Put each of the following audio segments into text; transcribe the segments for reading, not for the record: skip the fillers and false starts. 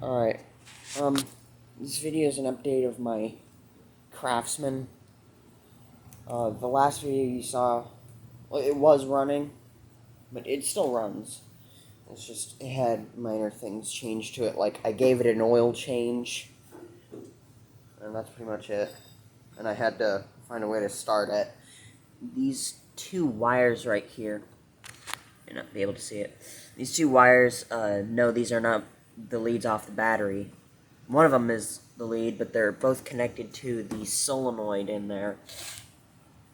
Alright, this video is an update of my craftsman. The last video you saw, well, it was running, but it still runs. It's just, it had minor things changed to it, like I gave it an oil change, and that's pretty much it. And I had to find a way to start it. These two wires right here, you'll not be able to see it. These two wires, no, these are not the leads off the battery. One of them is the lead, but they're both connected to the solenoid in there.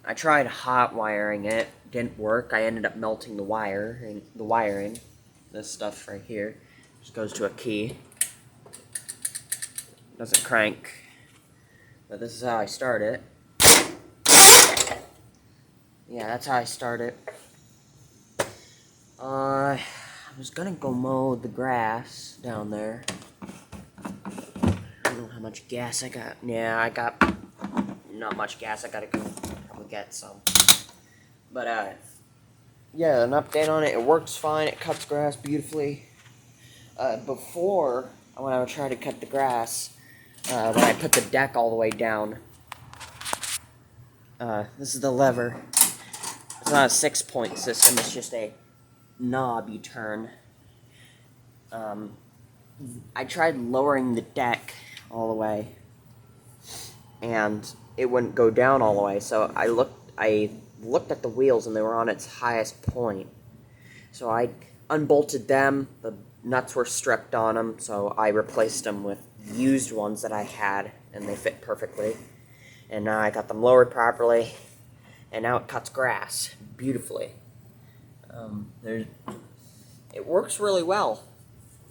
I tried hot wiring it, didn't work. I ended up melting the wiring. This stuff right here just goes to a key. Doesn't crank. But this is how I start it. Yeah, that's how I start it. I was gonna go mow the grass down there. I don't know how much gas I got. Yeah, I got not much gas. I gotta go probably get some. But, yeah, an update on it. It works fine. It cuts grass beautifully. Before, when I would try to cut the grass, when I put the deck all the way down, this is the lever. It's not a 6-point system. It's just a knob you turn. I tried lowering the deck all the way, and it wouldn't go down all the way. So I looked at the wheels, and they were on its highest point. So I unbolted them. The nuts were stripped on them, so I replaced them with used ones that I had, and they fit perfectly. And now I got them lowered properly, and now it cuts grass beautifully. It works really well.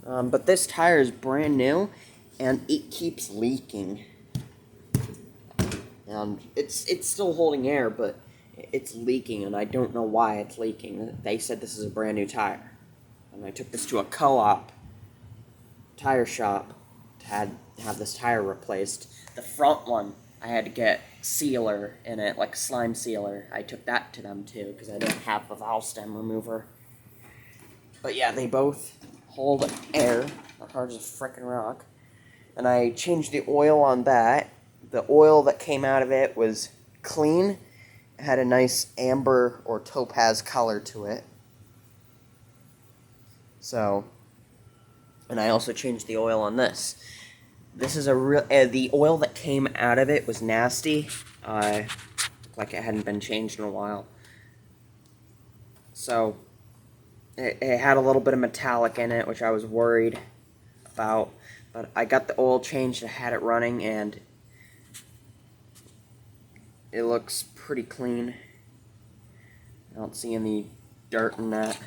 But this tire is brand new, and it keeps leaking. And it's still holding air, but it's leaking, and I don't know why it's leaking. They said this is a brand new tire. And I took this to a co-op tire shop to have this tire replaced. The front one, I had to get sealer in it, like slime sealer. I took that to them too, because I didn't have a valve stem remover. But yeah, they both hold air. They're hard as a frickin' rock. And I changed the oil on that. The oil that came out of it was clean. It had a nice amber or topaz color to it. So, and I also changed the oil on this. This is a real, the oil that came out of it was nasty. Like it hadn't been changed in a while. So, it had a little bit of metallic in it, which I was worried about. But I got the oil changed, I had it running, and it looks pretty clean. I don't see any dirt in that.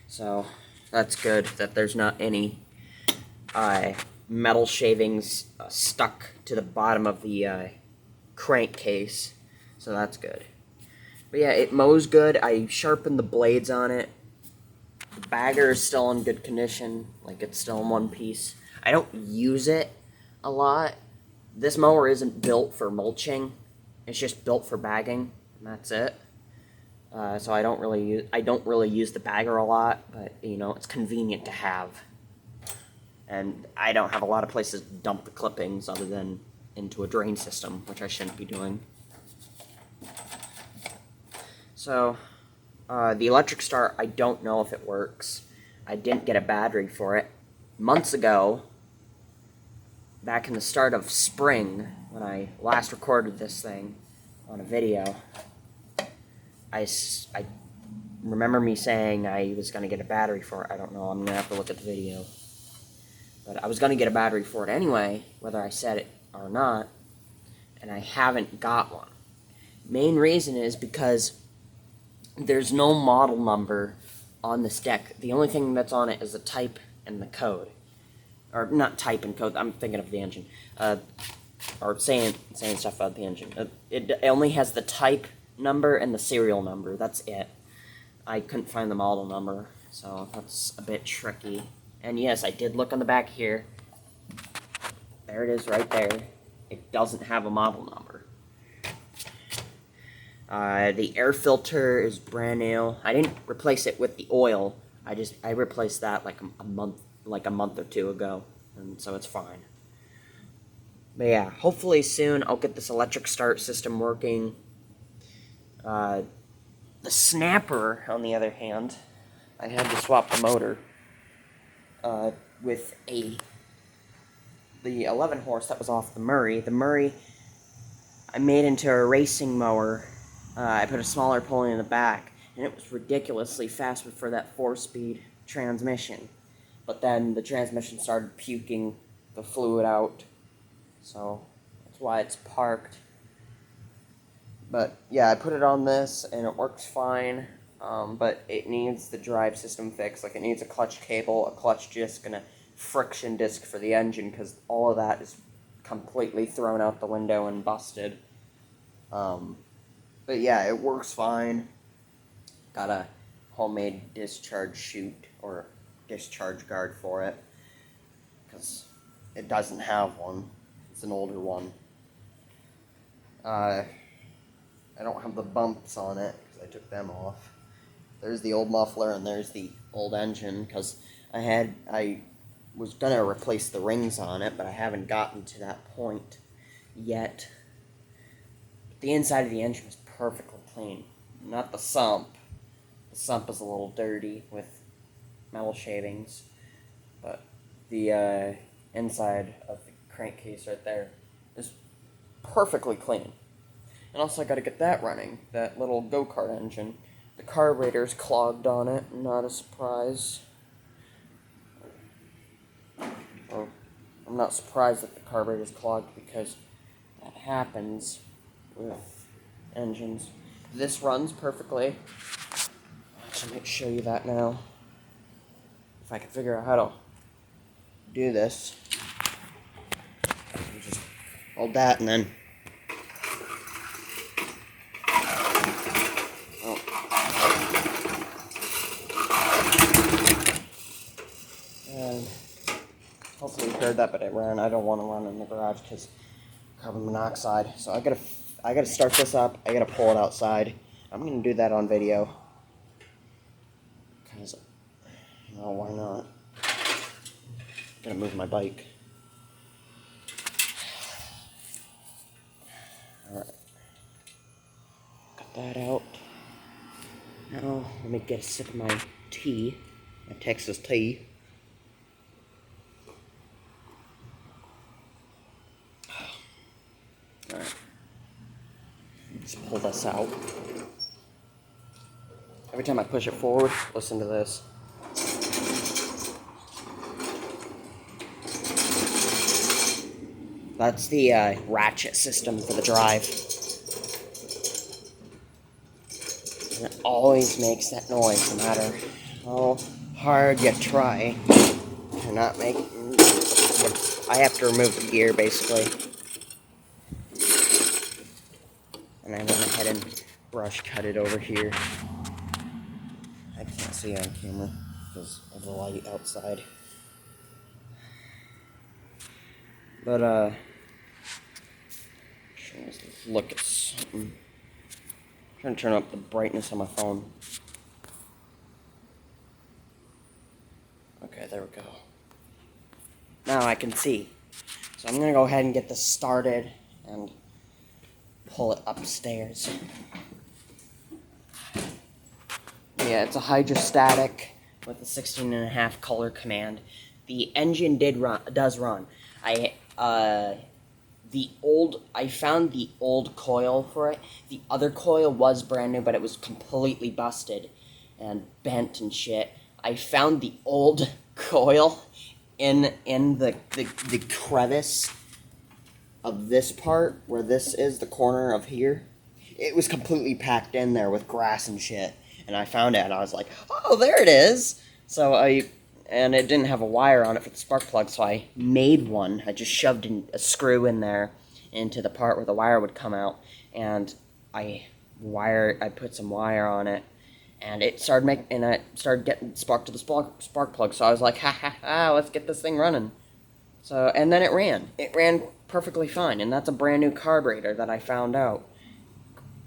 So, that's good that there's not any metal shavings stuck to the bottom of the crankcase. So that's good. But yeah, it mows good. I sharpened the blades on it. The bagger is still in good condition. Like, it's still in one piece. I don't use it a lot. This mower isn't built for mulching. It's just built for bagging, and that's it. So I don't really use the bagger a lot, but you know, it's convenient to have. And I don't have a lot of places to dump the clippings other than into a drain system, which I shouldn't be doing. So, the electric start, I don't know if it works. I didn't get a battery for it. Months ago, back in the start of spring, when I last recorded this thing on a video, I remember me saying I was going to get a battery for it. I don't know, I'm going to have to look at the video. But I was going to get a battery for it anyway, whether I said it or not, and I haven't got one. Main reason is because there's no model number on this deck. The only thing that's on it is the type and the code. Or, not type and code, I'm thinking of the engine. Or saying stuff about the engine. It only has the type number and the serial number, that's it. I couldn't find the model number, so that's a bit tricky. And yes, I did look on the back here. There it is right there. It doesn't have a model number. The air filter is brand new. I didn't replace it with the oil. I replaced that like a month or two ago. and so it's fine. But yeah, hopefully soon I'll get this electric start system working. The snapper, on the other hand, I had to swap the motor with the 11 horse that was off the Murray. The Murray I made into a racing mower. I put a smaller pulley in the back, and it was ridiculously fast for that 4-speed transmission. But then the transmission started puking the fluid out, so that's why it's parked. But yeah, I put it on this, and it works fine, but it needs the drive system fixed. Like, it needs a clutch cable, a clutch disc, and a friction disc for the engine, because all of that is completely thrown out the window and busted. But yeah, it works fine. Got a homemade discharge chute, or discharge guard for it, because it doesn't have one. It's an older one. I don't have the bumps on it, because I took them off. There's the old muffler, and there's the old engine, because I was going to replace the rings on it, but I haven't gotten to that point yet. The inside of the engine was perfectly clean. Not the sump. The sump is a little dirty with metal shavings, but the inside of the crankcase right there is perfectly clean. And also I gotta get that running, that little go-kart engine. The carburetor's clogged on it, not a surprise. Or, I'm not surprised that the carburetor's clogged, because that happens with engines. This runs perfectly. Actually, I might show you that now. If I can figure out how to do this. Just hold that and then... Oh. And hopefully you heard that, but it ran. I don't want to run in the garage because carbon monoxide. So I gotta start this up. I gotta pull it outside. I'm gonna do that on video. Cause, well, why not? I'm gonna move my bike. Alright. Got that out. Now, let me get a sip of my tea. My Texas tea. Alright. Let's pull this out. Every time I push it forward, listen to this. That's the ratchet system for the drive. And it always makes that noise, no matter how hard you try to not make... I have to remove the gear, basically. And I went ahead and brush cut it over here. I can't see on camera because of the light outside. But, let's look at something. I'm trying to turn up the brightness on my phone. Okay, there we go. Now I can see. So I'm going to go ahead and get this started and pull it upstairs. Yeah, it's a hydrostatic with a 16.5 color command. The engine does run. I found the old coil for it. The other coil was brand new, but it was completely busted and bent and shit. I found the old coil in the crevice of this part, where this is the corner of here. It was completely packed in there with grass and shit. And I found it, and I was like, oh, there it is! And it didn't have a wire on it for the spark plug, so I made one. I just shoved a screw in there into the part where the wire would come out, and I put some wire on it, and it started getting spark to the spark plug. So I was like, ha, let's get this thing running. So, and then it ran. It ran perfectly fine, and that's a brand new carburetor that I found out.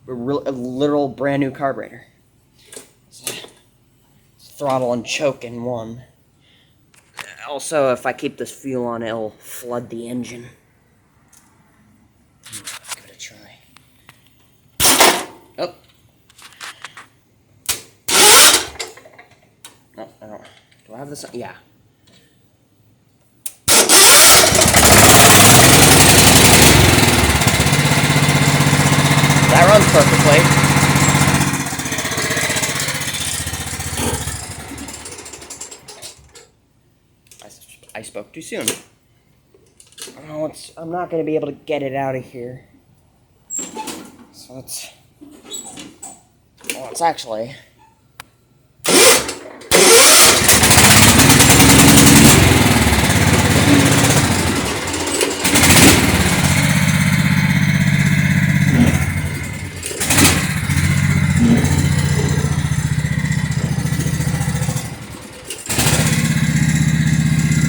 A literal brand new carburetor. So, throttle and choke in one. Also, if I keep this fuel on, it'll flood the engine. Let's give it a try. Oh. No, I don't. Do I have this on? Yeah. That runs perfectly. I spoke too soon. Oh, I'm not going to be able to get it out of here. So it's... Well, it's actually...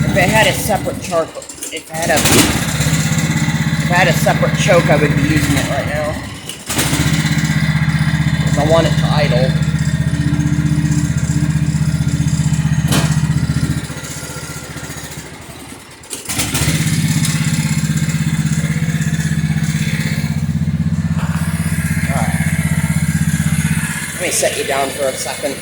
If I had a separate charcoal, if I had a separate choke, I would be using it right now. Because I want it to idle. Alright. Let me set you down for a second.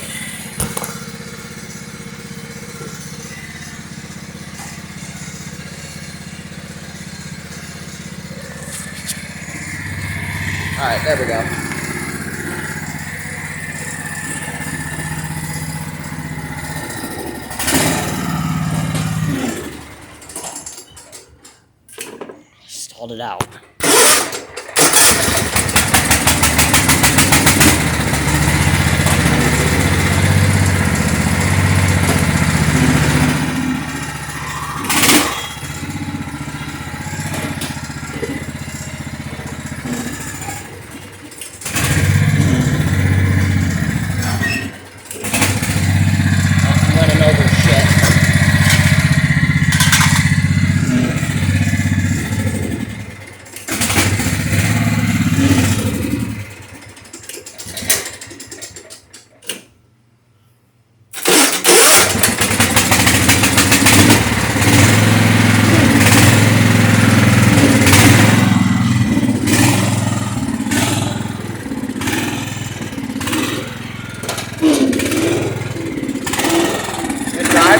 Alright, there we go. Stalled it out.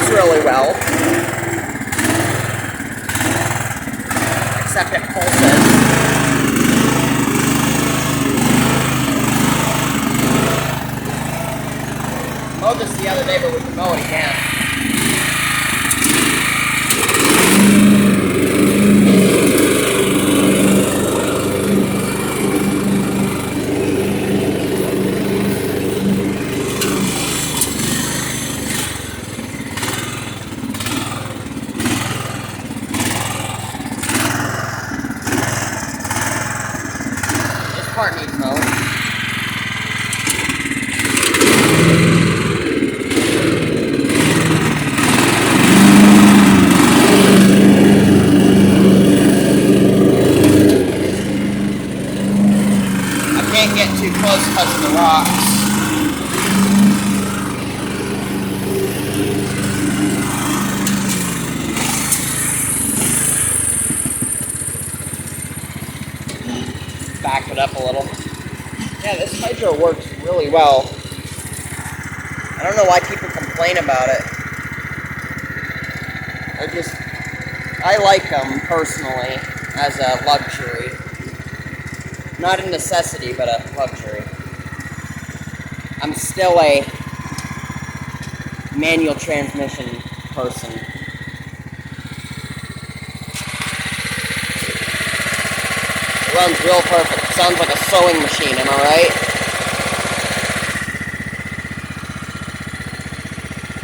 Really well, except it pulses. Mowed this the other day, but we can mow it again. Part needs mowing. I can't get too close because of the rocks. Back it up a little. Yeah, this hydro works really well. I don't know why people complain about it. I like them personally as a luxury. Not a necessity, but a luxury. I'm still a manual transmission person. Runs real perfect. Sounds like a sewing machine, am I right?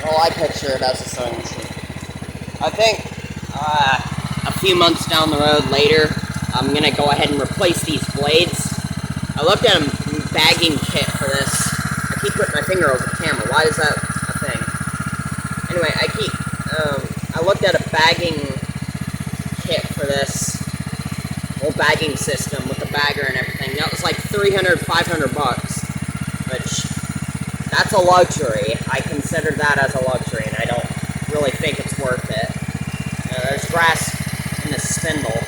Well, I picture it as a sewing machine. I think a few months down the road later, I'm going to go ahead and replace these blades. I looked at a bagging kit for this. I keep putting my finger over the camera. Why is that a thing? Anyway, I looked at a bagging kit for this whole bagging system with the bagger and everything. That was like $300, $500, which that's a luxury. I consider that as a luxury, and I don't really think it's worth it. spindle.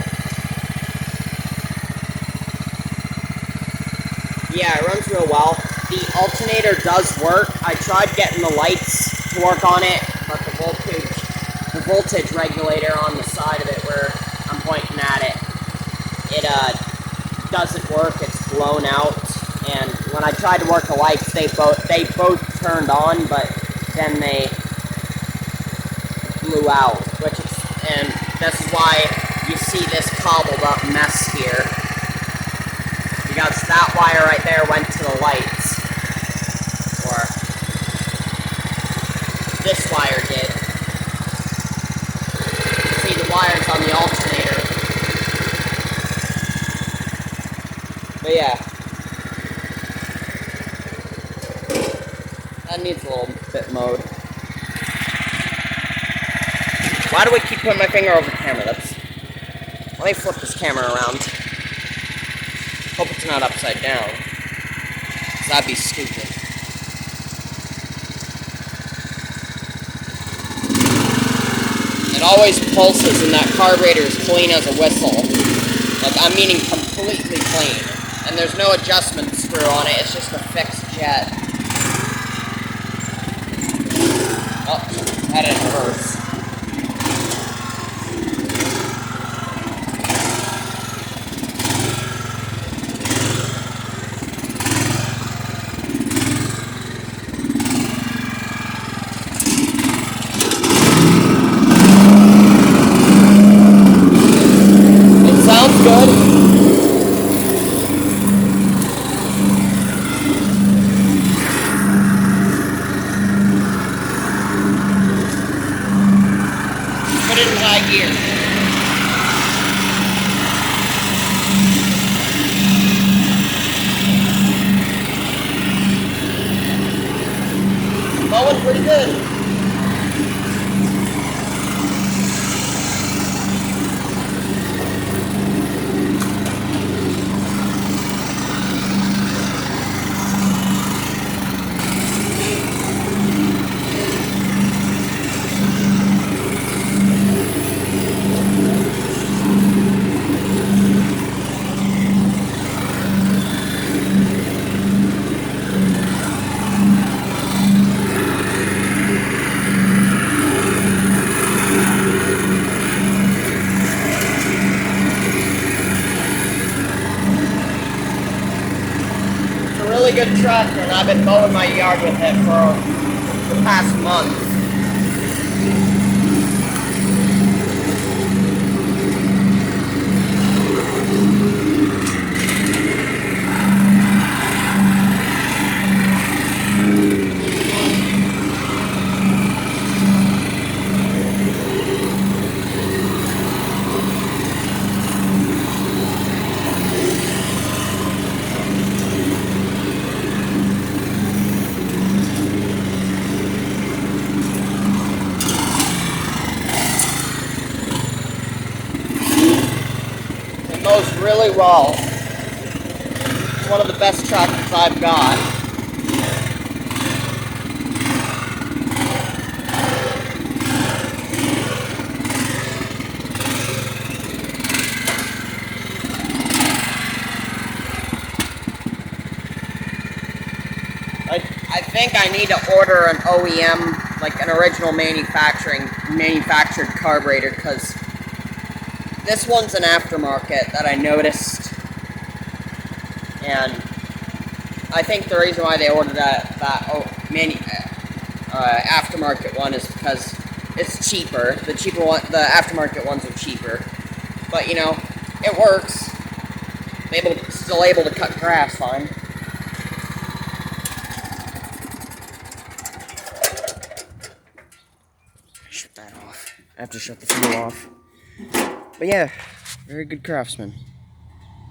Yeah, it runs real well. The alternator does work. I tried getting the lights to work on it, but the voltage regulator on the side of it where I'm pointing at it, it doesn't work. It's blown out. And when I tried to work the lights, they both turned on, but then they blew out. And this is why you see this cobbled up mess here. Because that wire right there went to the lights. Or this wire did. See the wires on the alternator. But yeah. That needs a little bit mowed. Why do we keep putting my finger over the camera? Let me flip this camera around. Hope it's not upside down. 'Cause that'd be stupid. It always pulses and that carburetor is clean as a whistle. Like, I'm meaning completely clean. And there's no adjustment screw on it, it's just a fixed jet. Oh, that in reverse. Sounds good. Put it in high gear. Mowing pretty good. Really good tractor, and I've been mowing my yard with it for the past month. It mows really well. It's one of the best tractors I've got. I think I need to order an OEM, like an original manufactured carburetor, because this one's an aftermarket that I noticed, and I think the reason why they ordered that aftermarket one is because it's cheaper. The aftermarket ones are cheaper, but you know, it works. Still able to cut grass fine. Shut that off. I have to shut the fuel off. But yeah, very good craftsman.